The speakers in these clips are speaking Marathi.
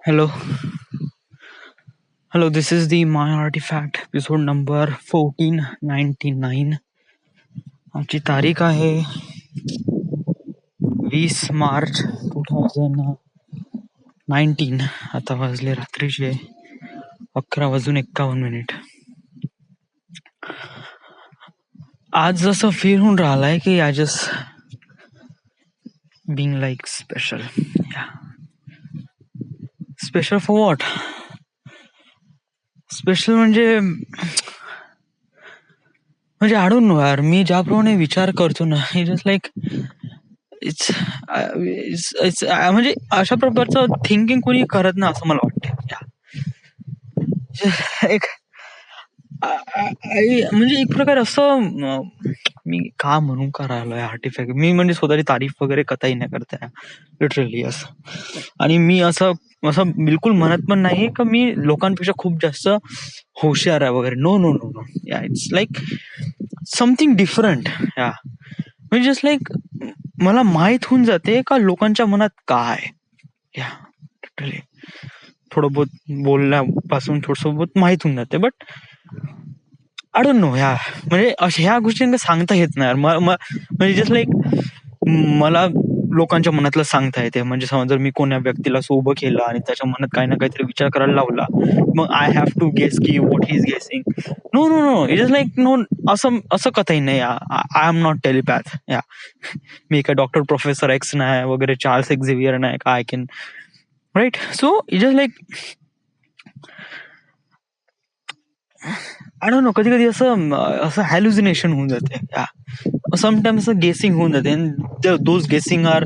Hello, hello. This is the My Artifact episode number 1499. आजची तारीख आहे 20 मार्च 2019. आता वाजले रात्रीचे 11:51. आज जसं फील होऊन राहिलाय की I just being like special. Yeah. Special for what? Special म्हणजे आय डोंट नो यार. मी ज्याप्रमाणे विचार करतो ना, जस्ट लाईक इट्स इट्स म्हणजे अशा प्रकारचं थिंकिंग कोणी करत ना असं मला वाटतं. एक म्हणजे एक प्रकार असं मी का म्हणून करायला आर्टिफॅक्ट. मी म्हणजे स्वतःची तारीफ वगैरे कथाही नाही करताय लिटरली असं. आणि मी असं असं बिलकुल म्हणत पण नाही का मी लोकांपेक्षा खूप जास्त हुशार आहे वगैरे. नो नो नो नो या इट्स लाईक समथिंग डिफरंट. या म्हणजे जस्ट लाईक मला माहित होऊन जाते का लोकांच्या मनात काय. या लिटरली थोडं बहुत बोलण्यापासून थोडंसं बहुत माहित होऊन जाते. बट आय डोंट नो ह्या म्हणजे अशा ह्या गोष्टी सांगता येत नाही म्हणजे जस्ट लाईक मला लोकांच्या मनातलं सांगता येते. म्हणजे समज जर मी कोण्या व्यक्तीला असं उभं केलं आणि त्याच्या मनात काही ना काहीतरी विचार करायला लावला, मग आय हॅव टू गेस की what he is guessing. No no no it is like no असं कथाही नाही. I am not telepath. या मी काय डॉक्टर प्रोफेसर एक्स नाही वगैरे, चार्ल्स एक्झेवियर नाही का I can write. So it is like I don't no कधी कधी असं हॅल्युसिनेशन होऊन जाते. समटाइम्स असं गेसिंग होऊन जाते. Those guessing are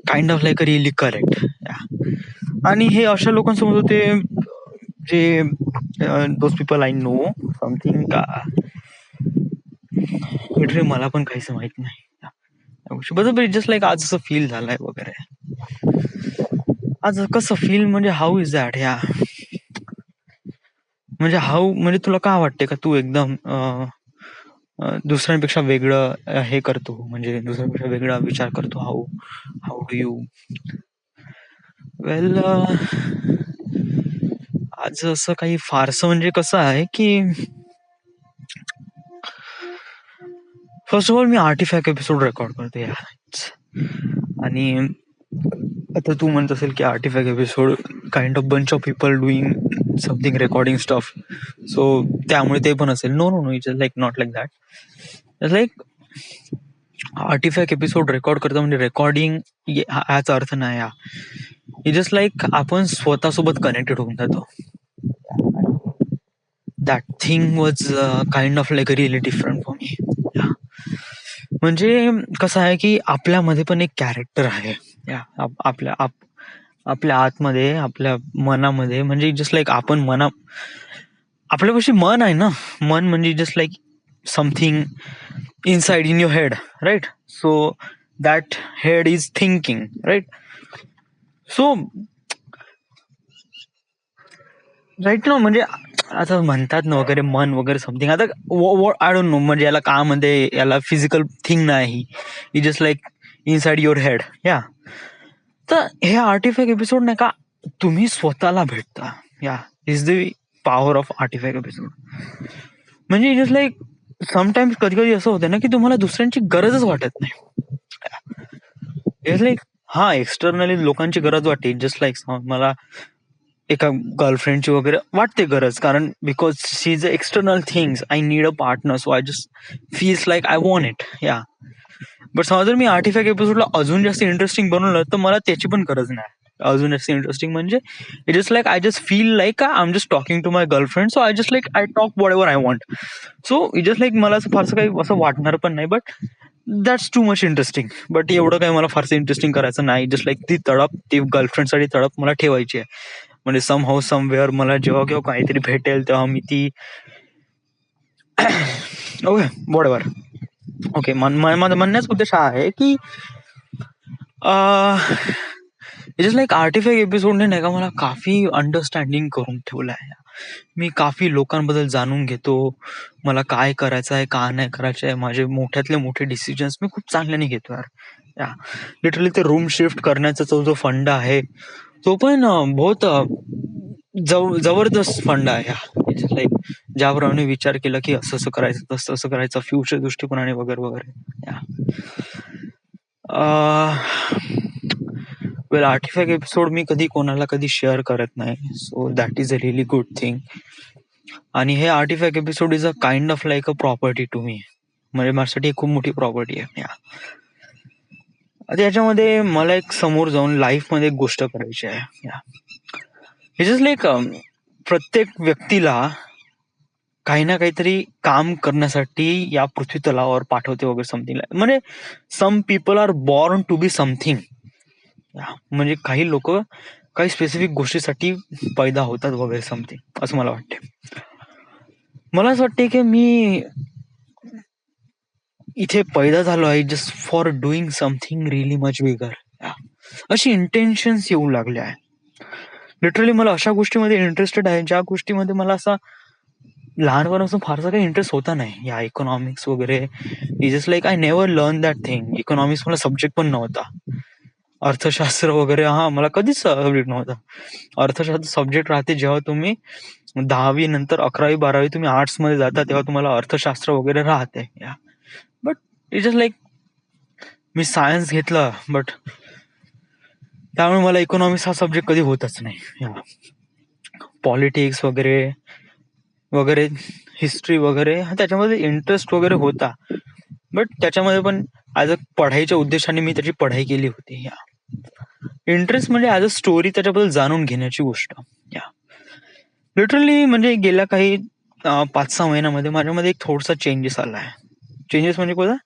kind of like really correct. आणि हे अशा लोकांसोबत होते जे those people I know something का लिटरली मला पण काहीच माहित नाही. बरोबर जस्ट लाईक आज असं फील झालंय वगैरे. आज कसं फील म्हणजे हाऊ इज दॅट. या म्हणजे हाऊ म्हणजे तुला काय वाटते का तू एकदम दुसऱ्यांपेक्षा वेगळं हे करतो, म्हणजे दुसऱ्यांपेक्षा वेगळा विचार करतो. How how do you. Well आज असं काही फारसं म्हणजे कसं आहे की फर्स्ट ऑफ ऑल मी आर्टिफॅक्ट एपिसोड रेकॉर्ड करतो या. आणि आता तू म्हणत असेल की artifact episode kind of bunch of people doing something recording stuff, so त्यामुळे ते पण असेल. No no no it's like not like that. It's like artifact episode record करतो म्हणजे रेकॉर्डिंग ह्याचा अर्थ नाही. इट जस्ट लाईक आपण स्वतःसोबत कनेक्टेड होऊन जातो. That thing was kind of like really different for me. म्हणजे कसं आहे की आपल्यामध्ये पण एक कॅरेक्टर आहे. आपल्या आतमध्ये, आपल्या मनामध्ये, म्हणजे जस्ट लाईक आपण आपल्यापाशी मन आहे ना. मन म्हणजे just like something inside in your head, right. So that head is thinking, right. So right ना, म्हणजे आता म्हणतात ना वगैरे मन वगैरे समथिंग. आता आय डोंट नो म्हणजे याला काय म्हणते, याला फिजिकल थिंग नाही. It just like inside your head. या तर हे आर्टिफॅक्ट एपिसोड नाही का तुम्ही स्वतःला भेटता. या is the power of artefact episode. म्हणजे इट इज लाईक समटाइम्स कधी कधी असं होतं ना की तुम्हाला दुसऱ्यांची गरजच वाटत नाही. इट्स लाईक हा एक्सटर्नली लोकांची गरज वाटते. जस्ट लाईक मला एका गर्लफ्रेंडची वगैरे वाटते गरज, कारण because she is a external things. I need a partner, so I just feels like I want it. या बट समजा जर मी आर्टिफॅक्ट एपिसोडला अजून जास्त इंटरेस्टिंग बनवलं तर मला त्याची पण गरज नाही. अजून जास्त इंटरेस्टिंग म्हणजे it just like I just feel like I am just talking to my girlfriend, so I just like I talk whatever I want. So it just like मला असं फारसं काही असं वाटणार पण नाही. But that's too much interesting. But एवढं काही मला फारसं इंटरेस्टिंग करायचं नाही. जस्ट लाईक ती तडप, ती गर्लफ्रेंडसाठी तडप मला ठेवायची आहे. म्हणजे सम हाऊ समवेअर मला जेव्हा केव्हा काहीतरी भेटेल तेव्हा मी ती ओके वॉट एव्हर. ओके माझा म्हणण्याचा उद्देश हा आहे की जस्ट लाईक आर्टिफॅक्ट एपिसोडने नाही का मला काफी अंडरस्टँडिंग करून ठेवलं आहे. मी काफी लोकांबद्दल जाणून घेतो. मला काय करायचं आहे, काय नाही करायचं आहे. माझे मोठ्यातले मोठे डिसिजन्स मी खूप चांगल्याने घेतो यार. या लिटरली ते रूम शिफ्ट करण्याचा जो फंड आहे तो पण बहुत जबरदस्त फंड आहे हा. लाईक ज्याप्रमाणे विचार केला की असं असं करायचं तसं असं करायचं फ्युचर दृष्टिकोनाने वगैरे वगैरे. वेल आर्टिफॅक्ट एपिसोड मी कधी कोणाला कधी शेअर करत नाही, so that is a really good thing. आणि हे artifact episode is a kind of like a property to me. म्हणजे माझ्यासाठी खूप मोठी प्रॉपर्टी आहे. आता याच्यामध्ये मला एक समोर जाऊन लाईफ मध्ये एक गोष्ट करायची आहे. इट लाईक प्रत्येक व्यक्तीला काही ना काहीतरी काम करण्यासाठी या पृथ्वी तलावावर पाठवते वगैरे समथिंग. म्हणजे some people are born to be something. म्हणजे काही लोक काही स्पेसिफिक गोष्टीसाठी पैदा होतात वगैरे समथिंग असं मला वाटते. मला असं वाटते की मी इथे पैदा झालो आहे just for doing something really much bigger. अशी इंटेन्शन्स येऊ लागल्या आहे. लिटरली मला अशा गोष्टीमध्ये इंटरेस्टेड आहे ज्या गोष्टीमध्ये मला असा लहानपणापासून फारसा काही इंटरेस्ट होता नाही. या इकॉनॉमिक्स वगैरे is just like I never learn that thing. Economics मला सब्जेक्ट पण नव्हता. अर्थशास्त्र वगैरे मला कधीच सब्जेक्ट नव्हता. अर्थशास्त्र सब्जेक्ट राहते जेव्हा तुम्ही 10वी नंतर 11वी 12वी तुम्ही आर्ट्स मध्ये जाता तेव्हा तुम्हाला अर्थशास्त्र वगैरे राहते. But it just like me science घेतलं बट त्यामुळे मला इकॉनॉमिक्स हा सब्जेक्ट कधी होतच नाही. पॉलिटिक्स वगैरे वगैरे हिस्ट्री वगैरे त्याच्यामध्ये इंटरेस्ट वगैरे होता, बट त्याच्यामध्ये पण ऍज अ पढाईच्या उद्देशाने मी त्याची पढाई केली होती. इंटरेस्ट म्हणजे ऍज अ स्टोरी त्याच्याबद्दल जाणून घेण्याची गोष्ट. लिटरली म्हणजे गेल्या काही 5-6 महिन्यामध्ये माझ्यामध्ये एक थोडासा चेंजेस आला आहे. चेंजेस म्हणजे कोणता?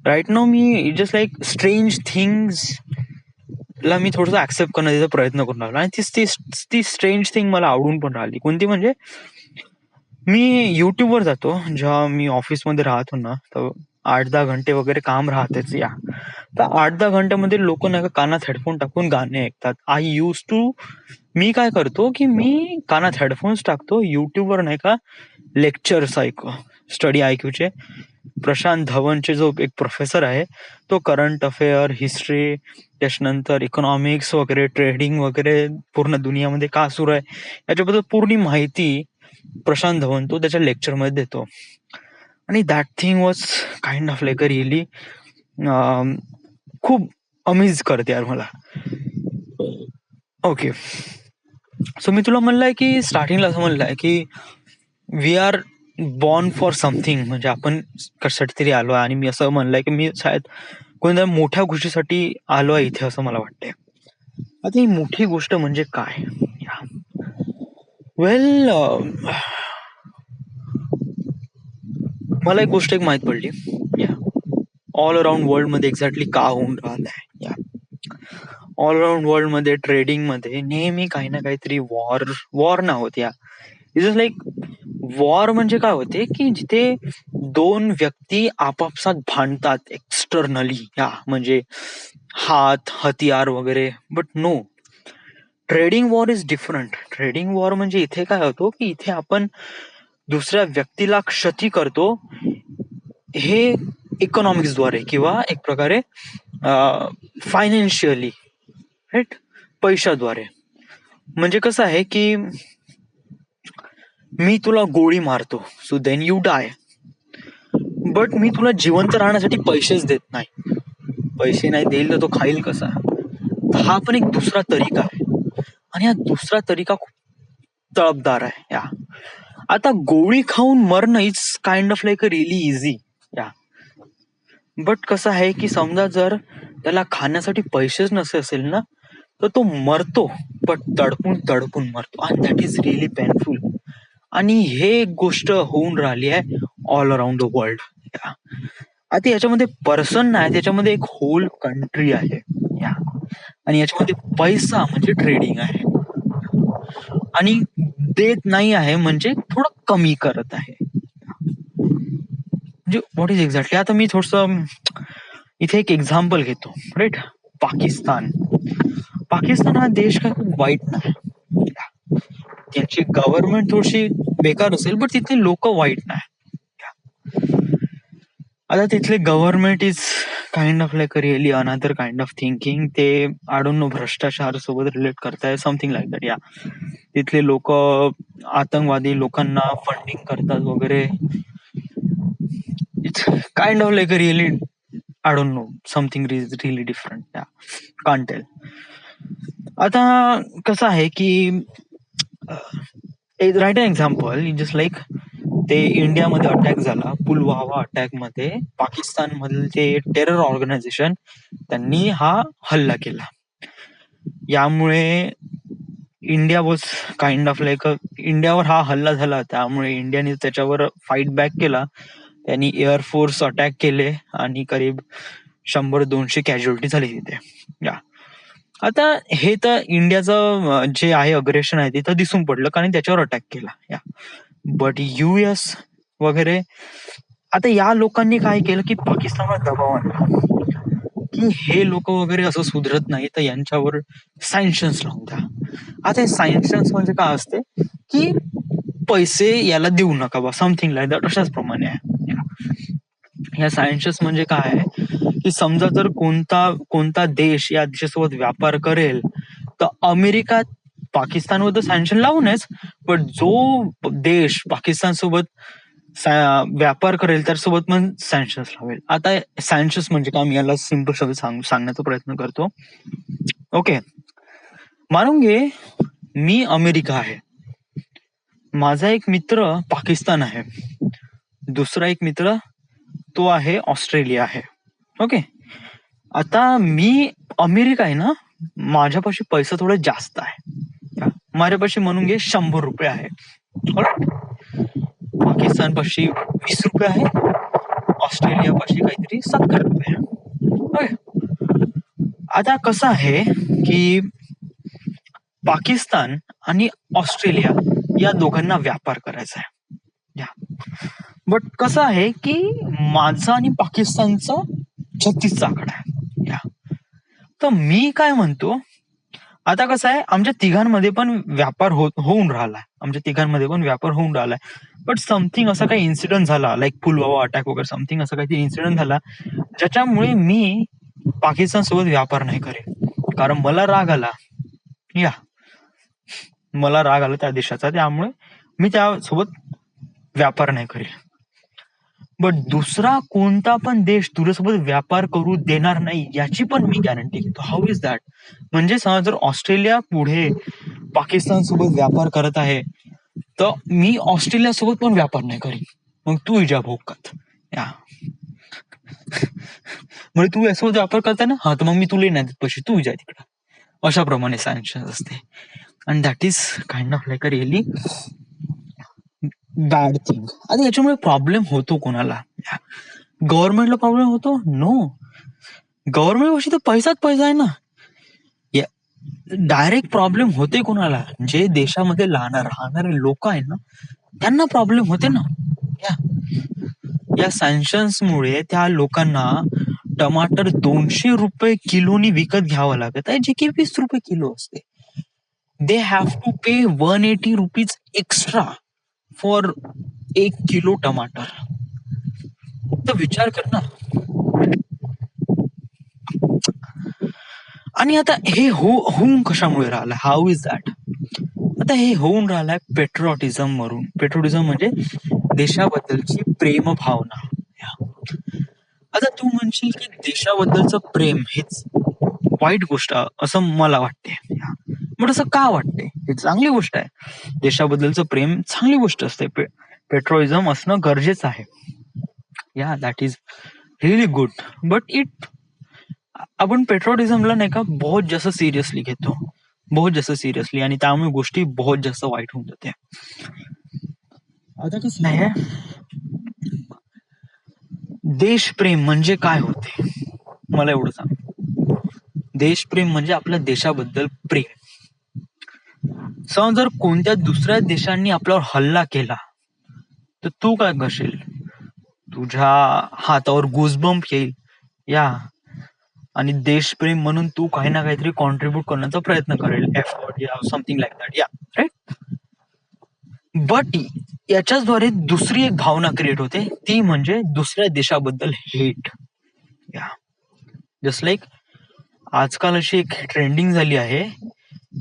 राईट नाव मी जस्ट लाईक स्ट्रेंज थिंग्स ला मी थोडंसं ऍक्सेप्ट करण्याचा प्रयत्न करून राहिलो. आणि ती स्ट्रेंज थिंग मला आवडून पण राहिली. कोणती म्हणजे मी युट्यूबवर जातो जेव्हा मी ऑफिसमध्ये राहतो ना, तर 8-10 घंटे वगैरे काम राहतेच. तर 8-10 घंट्यामध्ये लोक नाही का कानात हेडफोन टाकून गाणे ऐकतात. मी काय करतो की मी कानात हेडफोन्स टाकतो, युट्यूबवर नाही का लेक्चर्स स्टडी IQचे. प्रशांत धवनचे जो एक प्रोफेसर आहे तो करंट अफेअर, हिस्ट्री, त्याच्यानंतर इकॉनॉमिक्स वगैरे, ट्रेडिंग वगैरे पूर्ण दुनियामध्ये का सुरू आहे याच्याबद्दल पूर्ण माहिती प्रशांत धवन तो त्याच्या लेक्चर मध्ये देतो. आणि that thing was kind of like a really खूप अमेज करते यार मला. ओके, सो मी तुला म्हणलंय की स्टार्टिंगला असं म्हणलंय की we are born for something. म्हणजे आपण कशासाठी तरी आलो आहे. आणि मी असं म्हणलंय की मी शायद कोणत्या मोठ्या गोष्टीसाठी आलो आहे इथे असं मला वाटतंय. आता ही मोठी गोष्ट म्हणजे काय? वेल मला एक गोष्ट माहित पडली. ऑल अराउंड वर्ल्ड मध्ये एक्झॅक्टली का होऊन राहिलंय. ऑल अराउंड वर्ल्ड मध्ये ट्रेडिंग मध्ये नेहमी काही ना काहीतरी वॉर ना होत. इट इज लाईक वॉर म्हणजे काय होते की जिथे दोन व्यक्ती आपापसात भांडतात एक्सटर्नली, म्हणजे हतियार वगैरे. But no, trading war is different. Trading war म्हणजे इथे काय होतो की इथे आपण दुसऱ्या व्यक्तीला क्षती करतो हे इकॉनॉमिक्सद्वारे किंवा एक प्रकारे फायनान्शियली, राईट, पैशाद्वारे. म्हणजे कसं आहे की मी तुला गोळी मारतो, so then you die. But मी तुला जिवंत राहण्यासाठी पैसेच देत नाही. पैसे नाही देईल तर तो खाईल कसा? हा पण एक दुसरा तरीका आहे. आणि हा दुसरा तरीका खूप तळपदार आहे. आता गोळी खाऊन मरणं is kind of like a really easy. But कसं आहे की समजा जर त्याला खाण्यासाठी पैसेच नसे असेल ना तर तो मरतो, बट तडपून तडपून मरतो. आणि दॅट इज रिअली पेनफुल. आणि हे एक गोष्ट होऊन राहिली आहे ऑल अराउंड द वर्ल्ड. आता याच्यामध्ये पर्सन नाही, त्याच्यामध्ये एक होल कंट्री आहे. आणि याच्यामध्ये पैसा म्हणजे ट्रेडिंग आहे. आणि देत नाही आहे म्हणजे थोडं कमी करत आहे. म्हणजे व्हॉट इज एक्झॅक्टली. आता मी थोडस इथे एक एक्झाम्पल घेतो, राईट. पाकिस्तान हा देश काय खूप वाईट नाही. त्यांची गव्हर्नमेंट थोडीशी बेकार असेल बट तिथले लोक वाईट नाही. आता तिथले government is kind of like really another kind of thinking. ते आय डोंट नो भ्रष्टाचार सोबत रिलेट करताय समथिंग लाईक दॅट. या तिथले लोक आतंकवादी लोकांना फंडिंग करतात वगैरे. It's kind of like really I don't know something is really different. Ya can't tell. आता कसं आहे की right an example just like ते इंडियामध्ये अटॅक झाला, पुलवामा अटॅक मध्ये पाकिस्तान मधील ते टेरर ऑर्गनायझेशन त्यांनी हा हल्ला केला. यामुळे India was kind of like इंडियावर हा हल्ला झाला, त्यामुळे इंडियाने त्याच्यावर फाईट बॅक केला. त्यांनी एअरफोर्स अटॅक केले आणि करीब 100-200 कॅज्युअलिटी झाली तिथे. या आता हे तर इंडियाचं जे आहे अग्रेशन आहे तिथं दिसून पडलं कारण त्याच्यावर अटॅक केला. या बट US वगैरे आता या लोकांनी काय केलं की पाकिस्तानवर दबाव आणला की हे लोक वगैरे असं सुधरत नाही तर यांच्यावर सँक्शन्स लावून द्या. आता हे सँक्शन्स म्हणजे काय असते की पैसे याला देऊ नका बा, समथिंग लाईक दॅट. अशाच प्रमाणे आहे. ह्या सँक्शन्स म्हणजे काय आहे की समजा जर कोणता देश या देशासोबत व्यापार करेल तर अमेरिका पाकिस्तानवर तर सँक्शन लावू नयेच, पण जो देश पाकिस्तान सोबत व्यापार करेल त्यासोबत मग सँक्शन्स लावेल. आता सँक्शन्स म्हणजे काय मी याला सिंपल शब्द सांगण्याचा प्रयत्न करतो. ओके, मानून घे मी अमेरिका आहे, माझा एक मित्र पाकिस्तान आहे, दुसरा एक मित्र तो आहे ऑस्ट्रेलिया आहे. ओके, आता मी अमेरिका आहे ना, माझ्यापाशी पैसा थोडा जास्त आहे, माझ्यापाशी म्हणून घे 100 रुपये आहे. पाकिस्तान पाशी 20 रुपये आहे, ऑस्ट्रेलिया पाशी काहीतरी 70 रुपये आहे. आता कसं आहे की पाकिस्तान आणि ऑस्ट्रेलिया या दोघांना व्यापार करायचा आहे. बट कसं आहे की माझा आणि पाकिस्तानचा 36चा आकडा आहे. या तर मी काय म्हणतो, आता कसं आहे आमच्या तिघांमध्ये पण व्यापार होऊन राहिलाय, बट समथिंग असा काही इन्सिडेंट झाला लाईक पुलवामा अटॅक वगैरे समथिंग असं काही इन्सिडेंट झाला ज्याच्यामुळे मी पाकिस्तान सोबत व्यापार नाही करेल कारण मला राग आला त्या देशाचा, त्यामुळे मी त्यासोबत व्यापार नाही करेल. बट दुसरा कोणता पण देश तुझ्यासोबत व्यापार करू देणार नाही याची पण मी गॅरंटी घेतो. How is that? म्हणजे समजा जर ऑस्ट्रेलिया पुढे पाकिस्तान सोबत व्यापार करत आहे तर मी ऑस्ट्रेलिया सोबत पण व्यापार नाही करीन. मग तू इजा भोकात या म्हणजे तू यासोबत व्यापार करता ना, हा तर मग मी तुला नाही देत पैसे, तू इजा तिकडं. अशा प्रमाणे सँक्शन असते. And that is kind of like a really bad thing. आता याच्यामुळे प्रॉब्लेम होतो कोणाला? गव्हर्नमेंटला प्रॉब्लेम होतो? नो, गव्हर्नमेंट वर्षी तर पैसाच पैसा आहे ना. डायरेक्ट प्रॉब्लेम होते कोणाला? जे देशामध्ये राहणारे लोक आहेत ना त्यांना प्रॉब्लेम होते ना. या सँक्शन्स मुळे त्या लोकांना टमाटर 200 रुपये किलोनी विकत घ्यावं लागत आहे, जे की 20 रुपये किलो असते. They have to pay 180 rupees extra for 1 kilo टमाटर. तर विचार कर ना. आणि आता हे होऊन कशामुळे राहिलं? How is that? आता हे होऊन राहिलंय पेट्रोटिझम वरून. पेट्रोटिझम म्हणजे देशाबद्दलची प्रेम भावना. आता तू म्हणशील की देशाबद्दलचं प्रेम हेच वाईट गोष्ट असं मला वाटते. मग असं का वाटते? ही चांगली गोष्ट आहे, देशाबद्दलचं प्रेम चांगली गोष्ट असते. पेट्रोटिझम असणं गरजेचं आहे. या that is really good. But आपण पेट्रोटिझमला नाही का बहुत जास्त सिरियसली घेतो, आणि त्यामुळे गोष्टी बहुत जास्त वाईट होऊन जाते. आता कसं आहे, देशप्रेम म्हणजे काय होते मला एवढं सांग. देशप्रेम म्हणजे आपल्या देशाबद्दल प्रेम. समजा जर कोणत्या दुसऱ्या देशांनी आपल्यावर हल्ला केला तर तू काय करशील? तुझ्या हातावर गुजबंप येईल या, आणि देशप्रेम म्हणून तू काही ना काहीतरी कॉन्ट्रीब्युट करण्याचा प्रयत्न करेल, एफर्ट या समथिंग लाईक दॅट. या राईट. बट याच्याचद्वारे दुसरी एक भावना क्रिएट होते, ती म्हणजे दुसऱ्या देशाबद्दल हेट. या जस्ट लाईक आजकाल अशी एक ट्रेंडिंग झाली आहे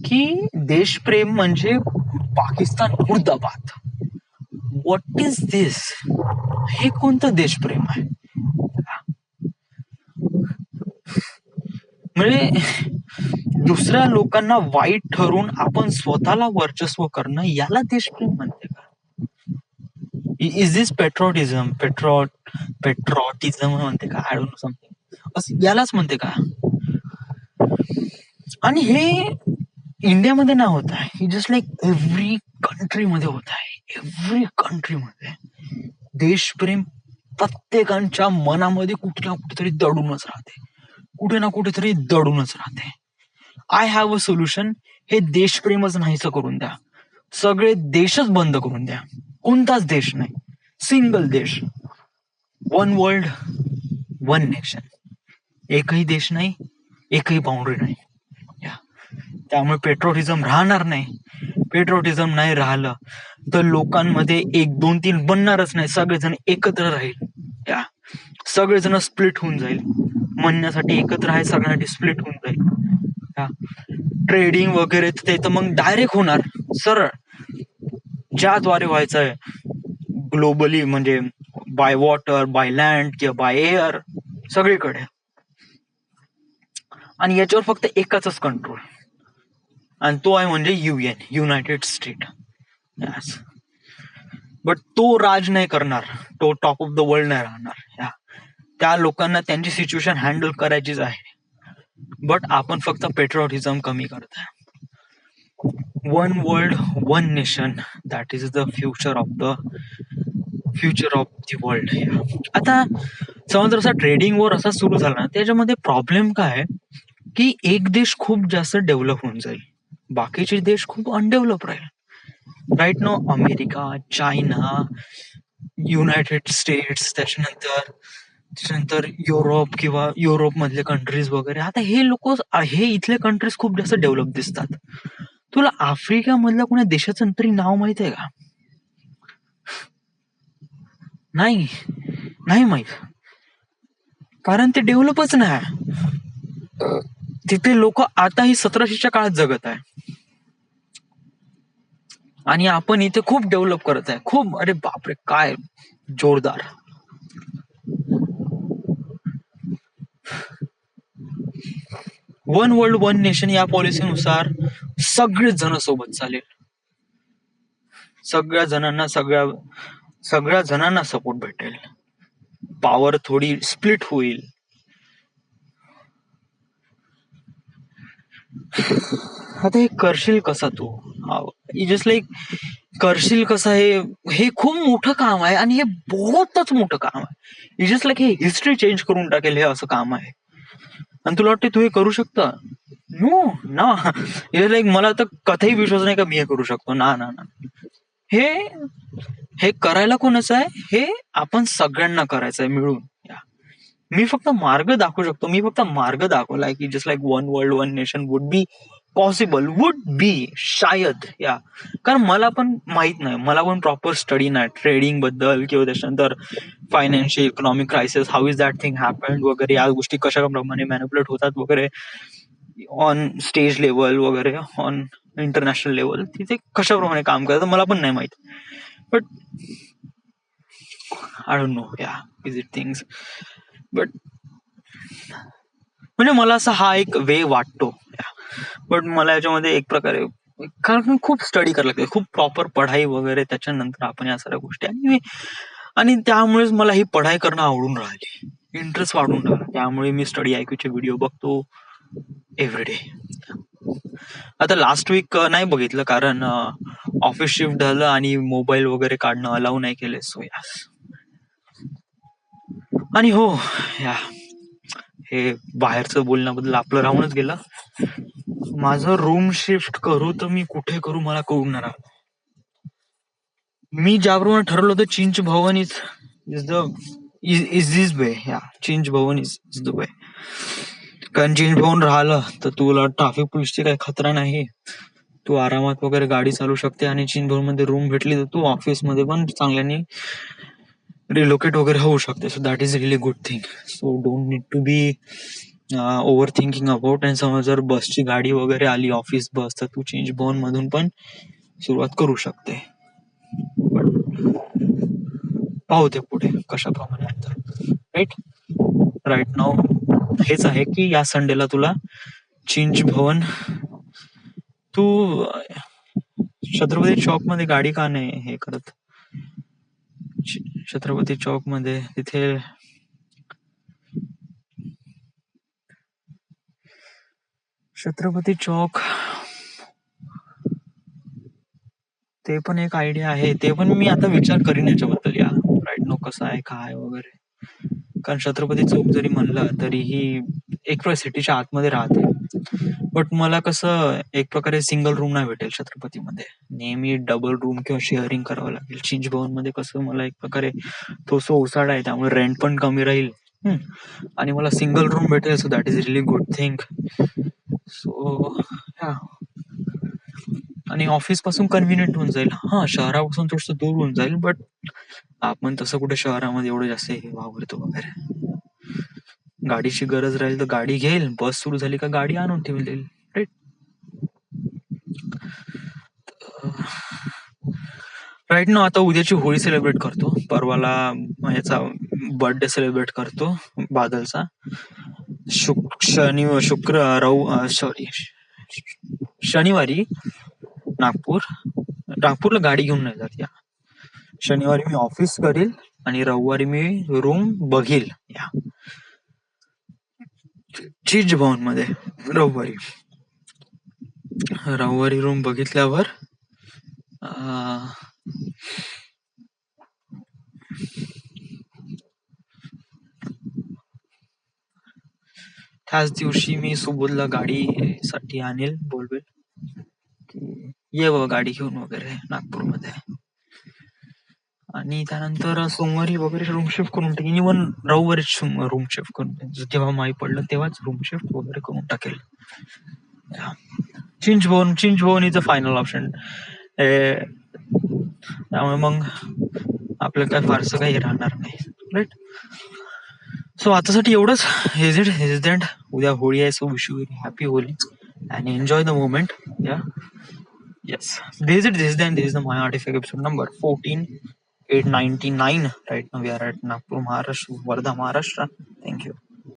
की देशप्रेम म्हणजे पाकिस्तान मुर्दाबाद. व्हॉट इज दिस? हे कोणतं देशप्रेम आहे? म्हणजे दुसऱ्या लोकांना वाईट ठरून आपण स्वतःला वर्चस्व करणं, याला देशप्रेम म्हणते का? इज दिस पेट्रॉटिझम म्हणते का? आय डोंट नो समथिंग असं यालाच म्हणते का? आणि हे इंडियामध्ये ना होत आहे, जस्ट लाईक एव्हरी कंट्रीमध्ये होत आहे. एव्हरी कंट्रीमध्ये देशप्रेम प्रत्येकाच्या मनामध्ये कुठे ना कुठेतरी दडूनच राहते, कुठे ना कुठेतरी दडूनच राहते. I have a solution. हे देशप्रेमच नाहीच करून द्या, सगळे देशच बंद करून द्या. कोणताच देश नाही, सिंगल देश, वन वर्ल्ड वन नेशन. एकही देश नाही, एकही बाउंड्री नाही. त्यामुळे पेट्रोटिझम राहणार नाही. पेट्रोटिझम नाही राहिलं तर लोकांमध्ये 1, 2, 3 बनणारच नाही. सगळेजण एकत्र राहील, सगळेजण स्प्लिट होऊन जाईल. म्हणण्यासाठी एकत्र आहे, सगळ्यांसाठी स्प्लिट होऊन जाईल. ट्रेडिंग वगैरे ते तर मग डायरेक्ट होणार सरळ, ज्याद्वारे व्हायचंय ग्लोबली, म्हणजे बाय वॉटर, बाय लँड किंवा बाय एअर, सगळीकडे. आणि याच्यावर फक्त एकाच कंट्रोल, आणि तो आहे म्हणजे UN, युनायटेड स्टेट. बट तो राज नाही करणार, तो टॉप ऑफ द वर्ल्ड नाही राहणार. त्या लोकांना त्यांची सिच्युएशन हँडल करायचीच आहे. बट आपण फक्त पेट्रोटिझम कमी करतोय. One world one nation, that is the future of the world. आता समज असा ट्रेडिंग वॉर असा सुरू झाला ना, त्याच्यामध्ये प्रॉब्लेम काय आहे की एक देश खूप जास्त डेव्हलप होऊन जाईल, बाकीचे देश खूप अनडेव्हलप राहील. Right no America, China, United States, त्याच्यानंतर युरोप किंवा युरोप मधले कंट्रीज वगैरे. आता हे इथले कंट्रीज खूप जास्त डेव्हलप दिसतात. तुला आफ्रिका मधल्या कोणा देशाचं तरी नाव माहित आहे का? नाही माहित, कारण ते डेव्हलपच नाही. तिथे लोक आताही 1700च्या काळात जगत आहे, आणि आपण इथे खूप डेव्हलप करत आहे, खूप. अरे बापरे, काय जोरदार. वन वर्ल्ड वन नेशन या पॉलिसीनुसार सगळेच जण सोबत चालेल, सगळ्या जणांना सपोर्ट भेटेल, पॉवर थोडी स्प्लिट होईल. आता हे करशील कसा तू? जस्ट लाईक करशील कसा, हे खूप मोठं काम आहे, आणि हे बहुतच मोठं काम आहे. जस्ट लाईक हे हिस्ट्री चेंज करून टाकेल, हे असं काम आहे. आणि तुला वाटते तू हे करू शकता? नो ना. लाईक मला तर कथाही विश्वास नाही का मी हे करू शकतो. ना. हे करायला कोणाचं आहे? हे आपण सगळ्यांना करायचंय मिळून. मी फक्त मार्ग दाखवू शकतो, मी फक्त मार्ग दाखवलाय की just like one world one nation would be possible, would be शायद. कारण मला पण माहित नाही, मला पण प्रॉपर स्टडी नाही ट्रेडिंग बद्दल, किंवा त्याच्यानंतर financial economic crisis, how is that thing happened वगैरे, या गोष्टी कशाप्रमाणे मॅनिप्युलेट होतात वगैरे, ऑन स्टेज लेवल वगैरे, ऑन इंटरनॅशनल लेवल तिथे कशाप्रमाणे काम करतात मला पण नाही माहित. But I don't no is it things. But म्हणजे मला असा हा एक वे वाटतो. बट मला याच्यामध्ये एक प्रकारे, कारण खूप स्टडी करायला लागते, खूप प्रॉपर पढाई वगैरे, त्याच्यानंतर आपण या सगळ्या गोष्टी, आणि त्यामुळेच मला ही पढाई करणं आवडून राहिली, इंटरेस्ट वाढून राहिला. त्यामुळे मी स्टडी IQचे व्हिडिओ बघतो एव्हरीडे. आता लास्ट वीक नाही बघितलं, कारण ऑफिस शिफ्ट झालं आणि मोबाईल वगैरे काढणं अलाउ नाही केले. सो आणि हो, हे बाहेरचं बोलण्याबद्दल आपलं राहूनच गेलं. माझं रूम शिफ्ट करू तर मी कुठे करू मला कळून नाही राहिलं. मी ज्याप्रमाणे ठरवलं होतं, चिंच भवन इज दिस वे. चिंच भवन इज द वे. कारण चिंच भवन राहिलं तर तुला ट्रॅफिक पोलीसची काही खतरा नाही, तू आरामात वगैरे गाडी चालू शकते आणि चिंचभवनमध्ये रूम भेटली तर तू ऑफिसमध्ये पण चांगल्याने रिलोकेट वगैरे होऊ शकते. So that is really good thing. So don't need to be over thinking about. आणि समज जर बसची गाडी वगैरे आली ऑफिस बस तर तू चिंचभवन मधून पण सुरुवात करू शकते. पाहू ते पुढे कशाप्रमाणे आता. राईट राईट नाव हेच आहे की या संडेला तुला चिंचभवन तू छत्रपती चौक मध्ये गाडी का नाही हे करत. छत्रपती चौक मध्ये तिथे छत्रपती चौक ते पण एक आयडिया आहे. ते पण मी आता विचार करीन याच्याबद्दल या राईट नो कसं आहे काय वगैरे. कारण छत्रपती चौक जरी म्हणलं तरीही एक सिटीच्या आतमध्ये राहते. बट मला कसं एक प्रकारे सिंगल रूम नाही भेटेल छत्रपतीमध्ये. नेहमी डबल रूम किंवा शेअरिंग करावं लागेल. चिंचभवन मध्ये कसं मला एक प्रकारे तो ओसाडा आहे त्यामुळे रेंट पण कमी राहील. आणि मला सिंगल रूम भेटेल. So that is really good thing. So आणि ऑफिस पासून कन्व्हिनियंट होऊन जाईल. हा शहरापासून थोडस दूर होऊन जाईल बट आपण तसं कुठे शहरामध्ये एवढं जास्त हे वावरतो वगैरे. गाडीची गरज राहील तर गाडी घेईल. बस सुरू झाली का गाडी आणून ठेवून देईल. राईट. राईट ना आता उद्याची होळी सेलिब्रेट करतो. परवाला याचा बर्थडे सेलिब्रेट करतो बादलचा. शनिवारी नागपूरला गाडी घेऊन नाही जात. या शनिवारी मी ऑफिस करील आणि रविवारी मी रूम बघील या चिंचभवन मध्ये. रविवारी रूम बघितल्यावर त्याच दिवशी मी सुबोधला गाडीसाठी आणेल. बोलवेल की ये व गाडी घेऊन वगैरे नागपूरमध्ये. आणि त्यानंतर सोमवारी वगैरे रूम शिफ्ट करून टाकेल. इव्हन रविवारीच रूम शिफ्ट करून जेव्हा माहीत पडलं तेव्हाच रूम शिफ्ट वगैरे करून टाकेल. Chinchbhavan is a final option. त्यामुळे मग आपल्याला काय फारसं काही राहणार नाही. राईट. सो आतासाठी एवढंच. हेजिडेंट उद्या होळी आहे. So wish you very happy Holy and enjoy the moment. Yeah. Yes. This is the My Artifact episode number 14,899. Right now we are at Nagpur, Maharashtra, Wardha, Maharashtra. Thank you.